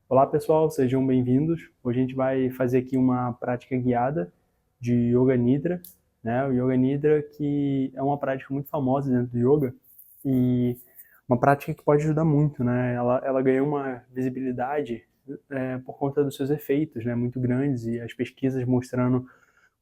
Olá pessoal, sejam bem-vindos. Hoje a gente vai fazer aqui uma prática guiada de Yoga Nidra, né? O Yoga Nidra que é uma prática muito famosa dentro do yoga e uma prática que pode ajudar muito, né? Ela ganhou uma visibilidade por conta dos seus efeitos, né? Muito grandes e as pesquisas mostrando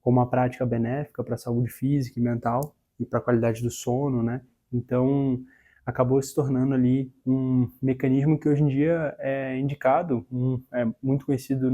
como uma prática benéfica para a saúde física e mental e para a qualidade do sono, né? Então, acabou se tornando ali um mecanismo que hoje em dia é indicado, é muito conhecido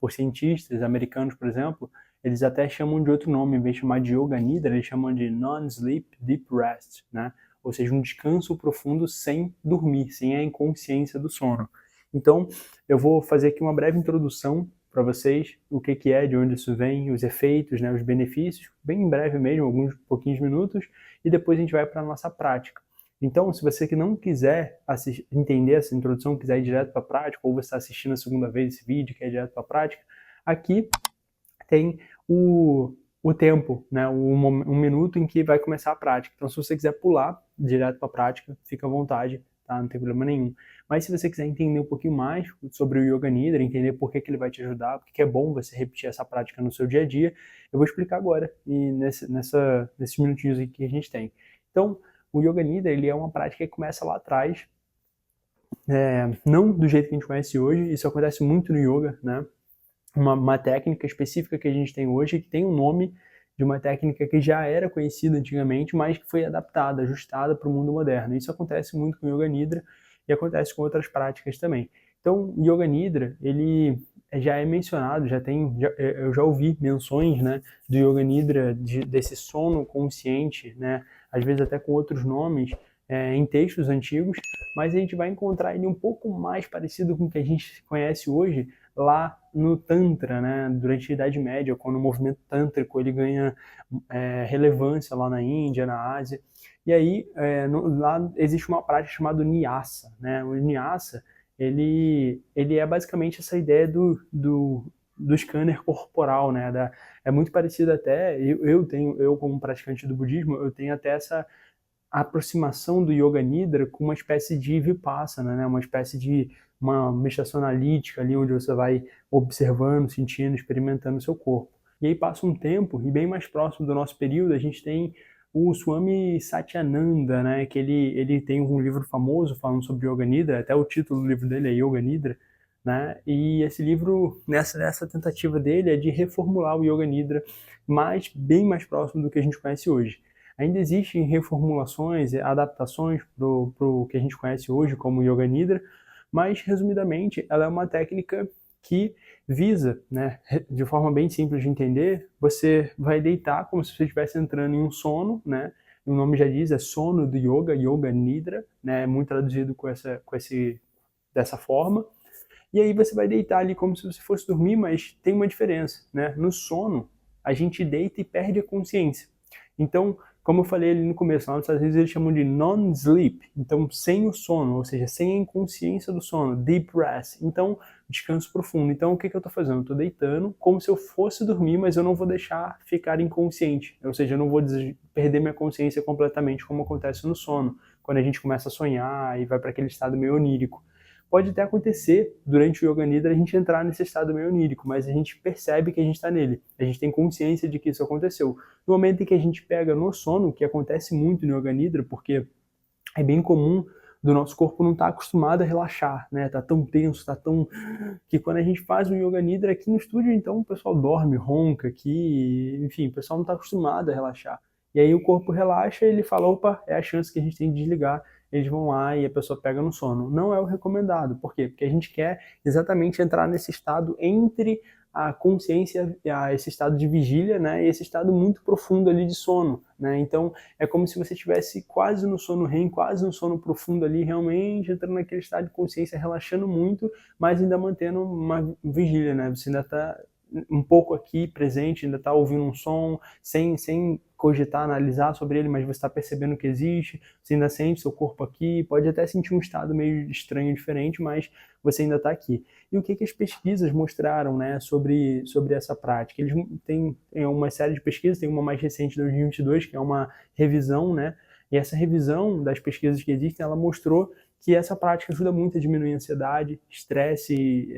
por cientistas americanos, por exemplo, eles até chamam de outro nome, em vez de chamar de Yoga Nidra, eles chamam de Non-Sleep Deep Rest, né? Ou seja, um descanso profundo sem dormir, sem a inconsciência do sono. Então, eu vou fazer aqui uma breve introdução para vocês, o que é, de onde isso vem, os efeitos, né, os benefícios, bem em breve mesmo, alguns pouquinhos minutos, e depois a gente vai para a nossa prática. Então, se você que não quiser entender essa introdução, quiser ir direto para a prática, ou você está assistindo a segunda vez esse vídeo, quer ir direto para a prática, aqui tem o tempo, né, um minuto em que vai começar a prática. Então, se você quiser pular direto para a prática, fica à vontade, tá? Não tem problema nenhum. Mas se você quiser entender um pouquinho mais sobre o Yoga Nidra, entender por que ele vai te ajudar, porque é bom você repetir essa prática no seu dia a dia, eu vou explicar agora, e nesses minutinhos aqui que a gente tem. Então, o Yoga Nidra, ele é uma prática que começa lá atrás, não do jeito que a gente conhece hoje, isso acontece muito no yoga, né? Uma técnica específica que a gente tem hoje, que tem um nome de uma técnica que já era conhecida antigamente, mas que foi adaptada, ajustada para o mundo moderno. Isso acontece muito com o Yoga Nidra e acontece com outras práticas também. Então, o Yoga Nidra, ele já é mencionado, eu já ouvi menções, né, do Yoga Nidra, desse sono consciente, né, às vezes até com outros nomes, em textos antigos, mas a gente vai encontrar ele um pouco mais parecido com o que a gente conhece hoje, lá no Tantra, né, durante a Idade Média, quando o movimento tântrico ele ganha relevância lá na Índia, na Ásia. E aí, lá existe uma prática chamada Nyasa, né? O Nyasa, ele é basicamente essa ideia do scanner corporal, né? É muito parecido até, eu como praticante do budismo, eu tenho até essa aproximação do Yoga Nidra com uma espécie de Vipassana, né? Uma espécie de uma meditação analítica ali, onde você vai observando, sentindo, experimentando o seu corpo. E aí passa um tempo, e bem mais próximo do nosso período, a gente tem o Swami Satyananda, né? Que ele tem um livro famoso falando sobre Yoga Nidra, até o título do livro dele é Yoga Nidra, né? E esse livro, nessa tentativa dele, é de reformular o Yoga Nidra bem mais próximo do que a gente conhece hoje. Ainda existem reformulações, adaptações para o que a gente conhece hoje como Yoga Nidra, mas, resumidamente, ela é uma técnica que visa, né, de forma bem simples de entender, você vai deitar como se você estivesse entrando em um sono, né, o nome já diz, é sono do yoga, Yoga Nidra, né, é muito traduzido dessa forma, e aí você vai deitar ali como se você fosse dormir, mas tem uma diferença, né, no sono, a gente deita e perde a consciência. Então, como eu falei ali no começo, lá nos Estados Unidos eles chamam de non-sleep, então sem o sono, ou seja, sem a inconsciência do sono, deep rest, então descanso profundo. Então o que eu estou fazendo? Eu estou deitando como se eu fosse dormir, mas eu não vou deixar ficar inconsciente, ou seja, eu não vou perder minha consciência completamente como acontece no sono, quando a gente começa a sonhar e vai para aquele estado meio onírico. Pode até acontecer durante o Yoga Nidra a gente entrar nesse estado meio onírico, mas a gente percebe que a gente está nele, a gente tem consciência de que isso aconteceu. No momento em que a gente pega no sono, que acontece muito no Yoga Nidra, porque é bem comum do nosso corpo não estar acostumado a relaxar, né? Tá tão tenso, tá tão que quando a gente faz um Yoga Nidra aqui no estúdio, então o pessoal dorme, ronca aqui, enfim, o pessoal não está acostumado a relaxar. E aí o corpo relaxa e ele fala, opa, é a chance que a gente tem de desligar. Eles vão lá e a pessoa pega no sono. Não é o recomendado. Por quê? Porque a gente quer exatamente entrar nesse estado entre a consciência, esse estado de vigília, né, e esse estado muito profundo ali de sono, né? Então é como se você estivesse quase no sono REM, quase no sono profundo ali, realmente entrando naquele estado de consciência, relaxando muito, mas ainda mantendo uma vigília, né? Você ainda está um pouco aqui presente, ainda está ouvindo um som, sem cogitar, analisar sobre ele, mas você está percebendo que existe, você ainda sente seu corpo aqui, pode até sentir um estado meio estranho, diferente, mas você ainda está aqui. E o que as pesquisas mostraram, né, sobre essa prática? Eles têm uma série de pesquisas, tem uma mais recente de 2022, que é uma revisão, né, e essa revisão das pesquisas que existem, ela mostrou que essa prática ajuda muito a diminuir a ansiedade, estresse,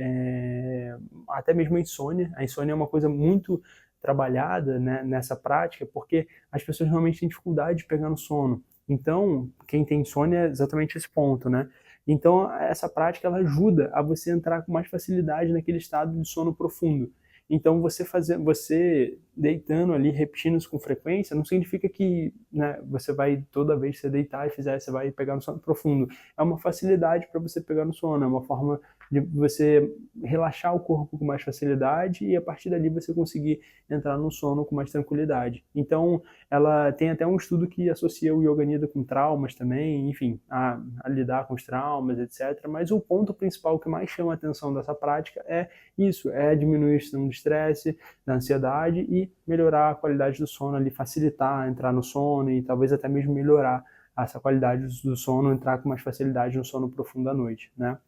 até mesmo a insônia. A insônia é uma coisa muito trabalhada, né, nessa prática, porque as pessoas realmente têm dificuldade de pegar no sono. Então, quem tem insônia é exatamente esse ponto, né? Então, essa prática ela ajuda a você entrar com mais facilidade naquele estado de sono profundo. Então, você deitando ali, repetindo isso com frequência, não significa que, né, você vai, toda vez que você deitar e fizer, você vai pegar no sono profundo. É uma facilidade para você pegar no sono, é uma forma de você relaxar o corpo com mais facilidade e a partir dali você conseguir entrar no sono com mais tranquilidade. Então, ela tem até um estudo que associa o Yoga Nidra com traumas também, enfim, a lidar com os traumas, etc. Mas o ponto principal que mais chama a atenção dessa prática é isso, é a diminuição do estresse, da ansiedade e melhorar a qualidade do sono ali, facilitar entrar no sono e talvez até mesmo melhorar essa qualidade do sono, entrar com mais facilidade no sono profundo à noite, né?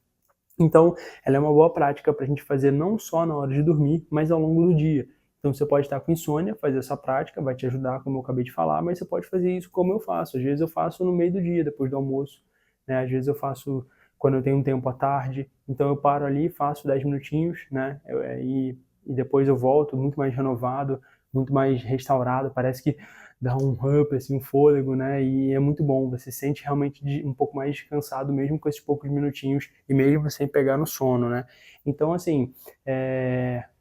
Então, ela é uma boa prática para a gente fazer não só na hora de dormir, mas ao longo do dia. Então, você pode estar com insônia, fazer essa prática, vai te ajudar, como eu acabei de falar, mas você pode fazer isso como eu faço. Às vezes eu faço no meio do dia, depois do almoço, né? Às vezes eu faço quando eu tenho um tempo à tarde. Então, eu paro ali, faço 10 minutinhos, né? E depois eu volto muito mais renovado, muito mais restaurado. Parece que dá um up, assim, um fôlego, né? E é muito bom. Você se sente realmente um pouco mais descansado, mesmo com esses poucos minutinhos e mesmo sem pegar no sono, né? Então, assim,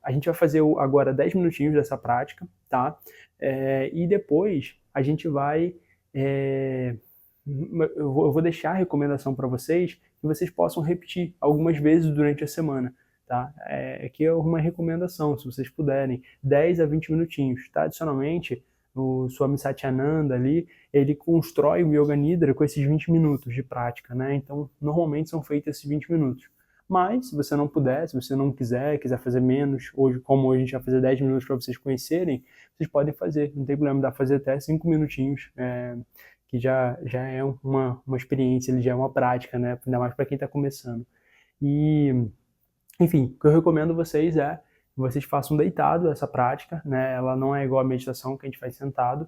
a gente vai fazer agora 10 minutinhos dessa prática, tá? E depois a gente vai... eu vou deixar a recomendação para vocês que vocês possam repetir algumas vezes durante a semana, tá? Aqui é uma recomendação, se vocês puderem, 10 a 20 minutinhos, tá? Adicionalmente, o Swami Satyananda ali, ele constrói o Yoga Nidra com esses 20 minutos de prática, né? Então, normalmente são feitos esses 20 minutos. Mas, se você não puder, se você não quiser fazer menos, como hoje a gente vai fazer 10 minutos para vocês conhecerem, vocês podem fazer, não tem problema, dá para fazer até 5 minutinhos, que já é uma experiência, ele já é uma prática, né? Ainda mais para quem está começando. E, enfim, o que eu recomendo vocês é que vocês façam deitado essa prática, né? Ela não é igual a meditação que a gente faz sentado,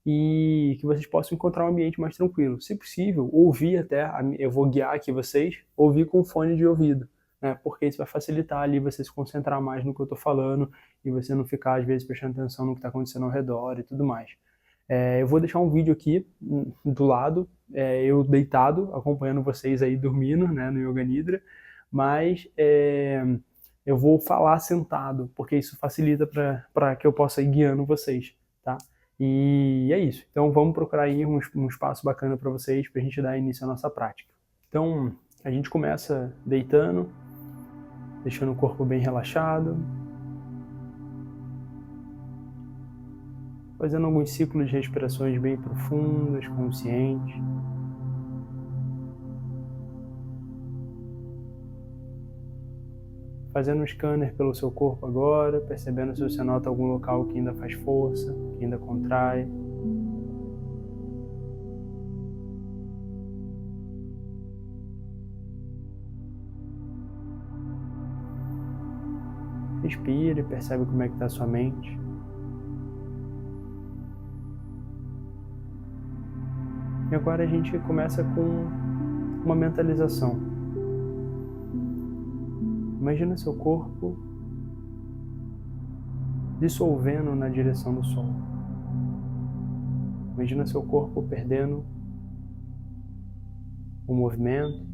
e que vocês possam encontrar um ambiente mais tranquilo. Se possível, ouvir até, eu vou guiar aqui vocês, ouvir com fone de ouvido, né? Porque isso vai facilitar ali você se concentrar mais no que eu estou falando e você não ficar, às vezes, prestando atenção no que está acontecendo ao redor e tudo mais. Eu vou deixar um vídeo aqui do lado, eu deitado, acompanhando vocês aí dormindo, né, no Yoga Nidra, mas eu vou falar sentado, porque isso facilita para que eu possa ir guiando vocês, tá? E é isso. Então vamos procurar aí um espaço bacana para vocês, para a gente dar início à nossa prática. Então a gente começa deitando, deixando o corpo bem relaxado, fazendo alguns ciclos de respirações bem profundas, conscientes. Fazendo um scanner pelo seu corpo agora, percebendo se você nota algum local que ainda faz força, que ainda contrai. Respire, percebe como é que está a sua mente. E agora a gente começa com uma mentalização. Imagina seu corpo dissolvendo na direção do sol. Imagina seu corpo perdendo o movimento,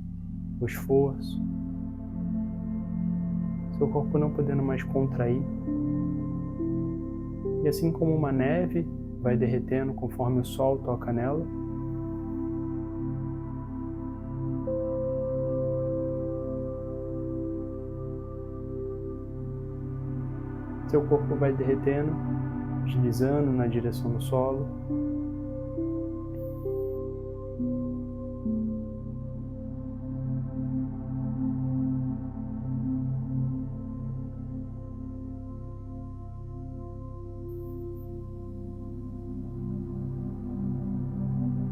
o esforço. Seu corpo não podendo mais contrair. E assim como uma neve vai derretendo conforme o sol toca nela, seu corpo vai derretendo, deslizando na direção do solo.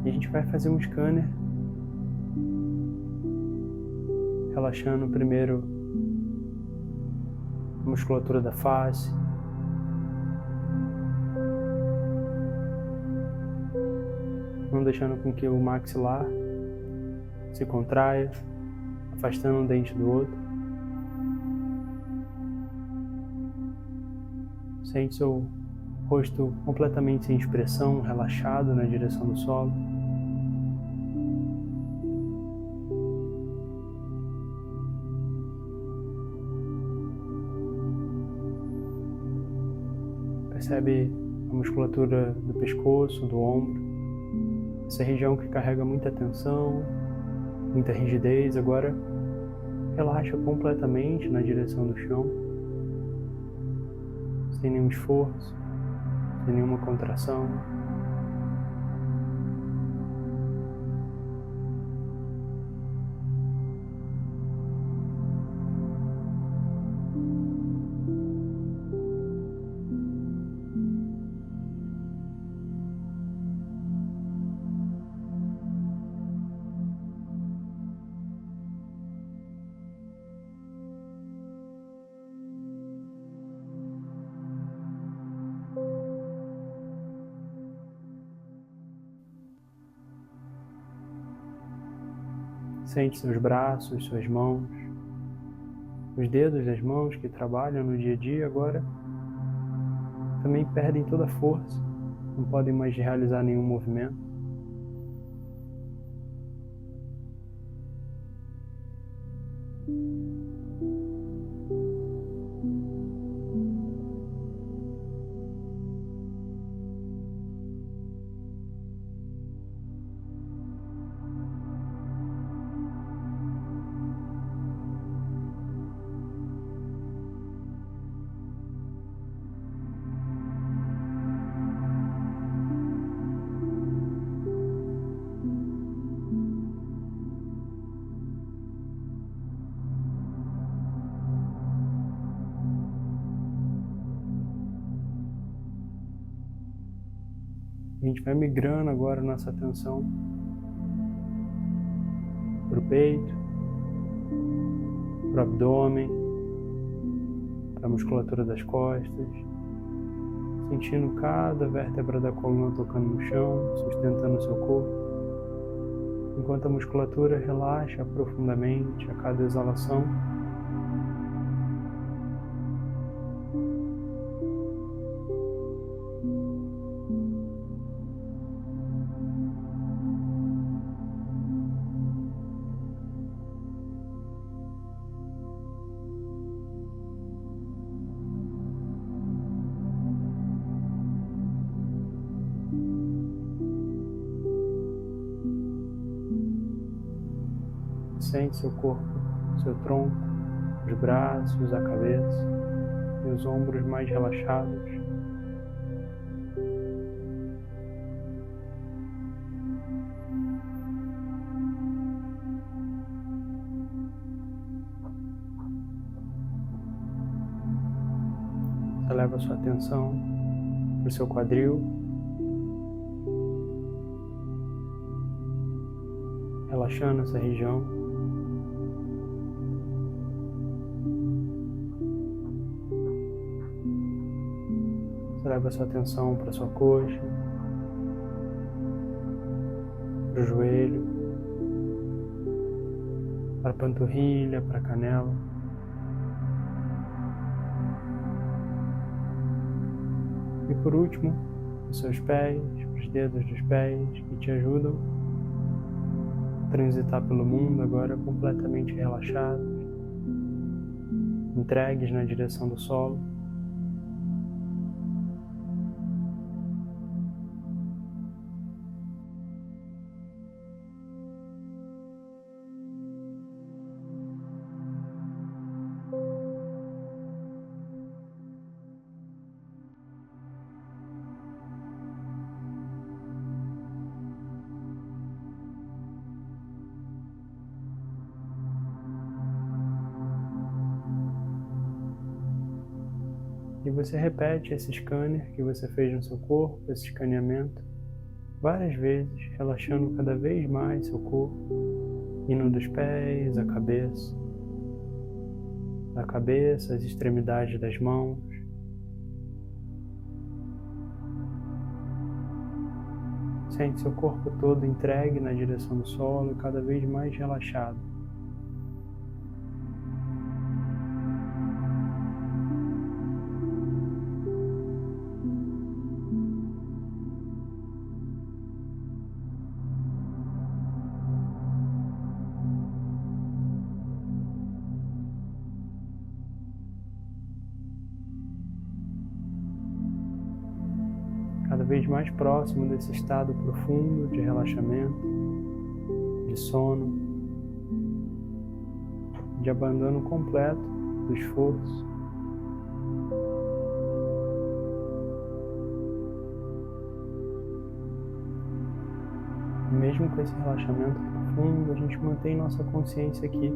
E a gente vai fazer um scanner, relaxando primeiro a musculatura da face, não deixando com que o maxilar se contraia, afastando um dente do outro. Sente seu rosto completamente sem expressão, relaxado na direção do solo. Percebe a musculatura do pescoço, do ombro, essa região que carrega muita tensão, muita rigidez. Agora relaxa completamente na direção do chão, sem nenhum esforço, sem nenhuma contração. Sente seus braços, suas mãos, os dedos das mãos que trabalham no dia a dia agora também perdem toda a força, não podem mais realizar nenhum movimento. A gente vai migrando agora nossa atenção para o peito, para o abdômen, para a musculatura das costas, sentindo cada vértebra da coluna tocando no chão, sustentando o seu corpo, enquanto a musculatura relaxa profundamente a cada exalação. Sente seu corpo, seu tronco, os braços, a cabeça e os ombros mais relaxados. Você leva a sua atenção para o seu quadril, relaxando essa região. Você leva a sua atenção para a sua coxa, para o joelho, para a panturrilha, para a canela. E por último, os seus pés, os dedos dos pés que te ajudam a transitar pelo mundo agora completamente relaxados, entregues na direção do solo. E você repete esse scanner que você fez no seu corpo, esse escaneamento, várias vezes, relaxando cada vez mais seu corpo, indo dos pés à cabeça, da cabeça às extremidades das mãos, Sente seu corpo todo entregue na direção do solo e cada vez mais relaxado. Cada vez mais próximo desse estado profundo de relaxamento, de sono, de abandono completo do esforço. Mesmo com esse relaxamento profundo, a gente mantém nossa consciência aqui,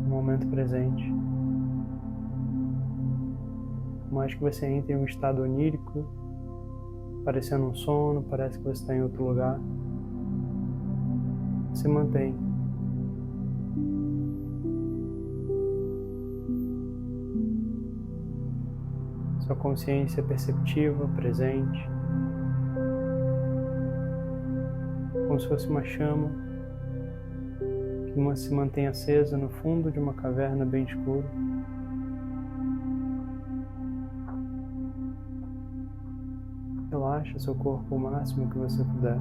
no momento presente. Por mais que você entre em um estado onírico, parecendo um sono, parece que você está em outro lugar, se mantém. Sua consciência perceptiva, presente, como se fosse uma chama que se mantém acesa no fundo de uma caverna bem escura. Relaxa seu corpo o máximo que você puder.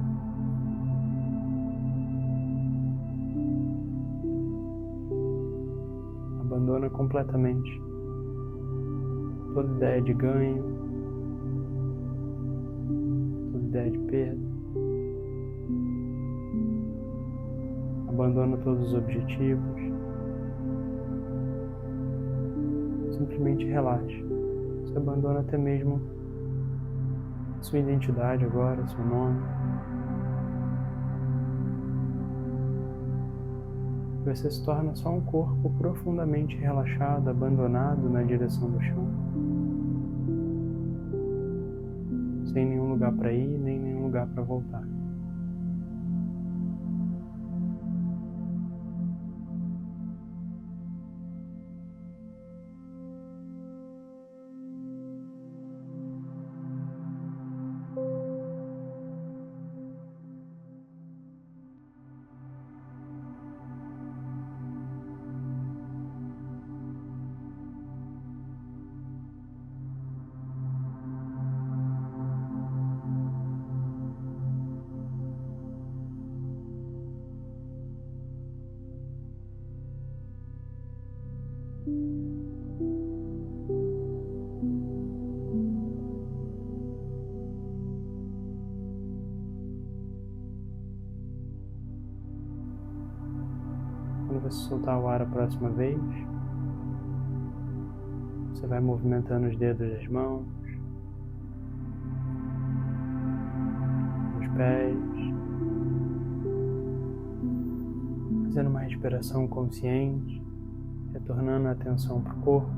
Abandona completamente toda ideia de ganho, toda ideia de perda. Abandona todos os objetivos. Simplesmente relaxa. Você abandona até mesmo sua identidade agora, seu nome. Você se torna só um corpo profundamente relaxado, abandonado na direção do chão. Sem nenhum lugar para ir, nem nenhum lugar para voltar. Quando você soltar o ar a próxima vez, você vai movimentando os dedos das mãos, os pés, fazendo uma respiração consciente, retornando a atenção para o corpo.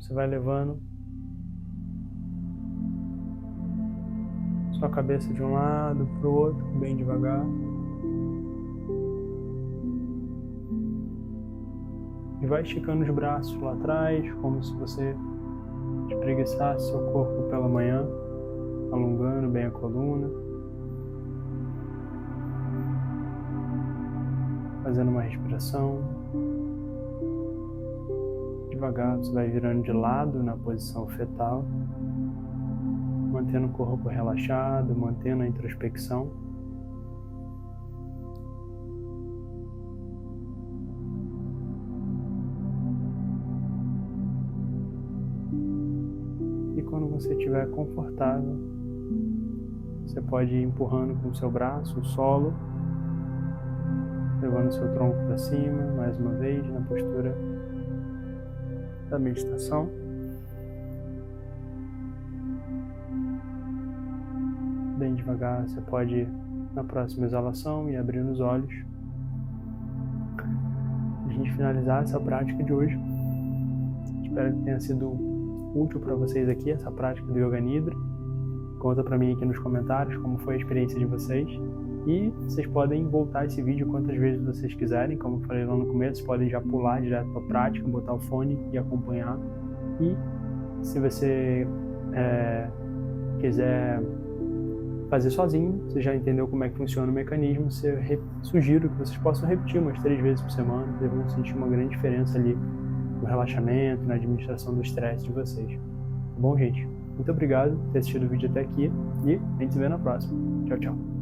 Você vai levando sua cabeça de um lado para o outro, bem devagar. E vai esticando os braços lá atrás, como se você espreguiçasse seu corpo pela manhã, alongando bem a coluna. Fazendo uma respiração. Devagar, você vai virando de lado na posição fetal, mantendo o corpo relaxado, mantendo a introspecção. E quando você estiver confortável, você pode ir empurrando com o seu braço o solo, levando o seu tronco para cima, mais uma vez, na postura da meditação. Bem devagar, você pode, na próxima exalação, ir abrindo os olhos. A gente finalizar essa prática de hoje. Espero que tenha sido útil para vocês aqui, essa prática do Yoga Nidra. Conta para mim aqui nos comentários como foi a experiência de vocês. E vocês podem voltar esse vídeo quantas vezes vocês quiserem, como eu falei lá no começo, vocês podem já pular direto para a prática, botar o fone e acompanhar. E se você quiser fazer sozinho, você já entendeu como é que funciona o mecanismo, sugiro que vocês possam repetir umas 3 vezes por semana, vocês vão sentir uma grande diferença ali no relaxamento, na administração do estresse de vocês. Tá bom, gente? Muito obrigado por ter assistido o vídeo até aqui e a gente se vê na próxima. Tchau, tchau.